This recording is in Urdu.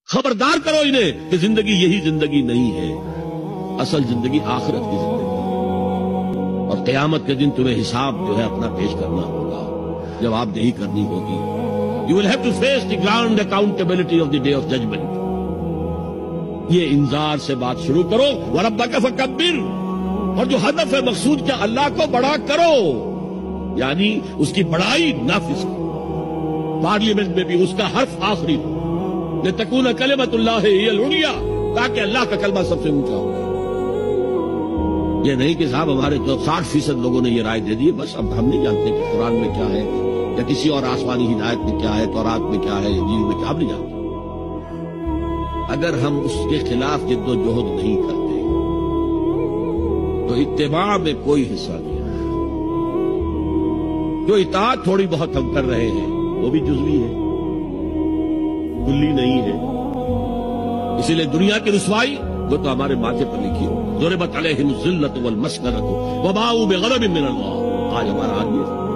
خبردار کرو انہیں کہ زندگی یہی زندگی نہیں ہے، اصل زندگی آخرت کی زندگی، اور قیامت کے دن تمہیں حساب جو ہے اپنا پیش کرنا ہوگا، جواب دہی کرنی ہوگی. You will have to face the grand accountability of the day of judgment. یہ انذار سے بات شروع کرو. وَرَبَّكَ فَكَبِّرْ، اور جو ہدف ہے مقصود کیا، اللہ کو بڑا کرو، یعنی اس کی بڑائی نافذ کرو. پارلیمنٹ میں بھی اس کا حرف آخری ہو، لِتَكُونَ كَلِمَةُ اللَّهِ هِيَ الْعُلْيَا، تاکہ اللہ کا کلمہ سب سے اونچا ہو. یہ نہیں کہ صاحب ہمارے 60% لوگوں نے یہ رائے دے دی، بس اب ہم نہیں جانتے کہ قرآن میں کیا ہے یا کسی اور آسمانی ہدایت میں کیا ہے، تورات میں کیا ہے، انجیل میں کیا، ہم نہیں جانتے. اگر ہم اس کے خلاف جد و جہد نہیں کرتے تو اتباع میں کوئی حصہ نہیں ہے. جو اطاعت تھوڑی بہت ہم کر رہے ہیں وہ بھی جزوی ہے، کلی نہیں ہے. اسی لیے دنیا کی رسوائی وہ تو ہمارے ماتھے پر لکھی ہو. ضربت علیہم الذلۃ والمسکنۃ وباؤوا بغضب من اللہ. آج ہمارا حال یہ ہے.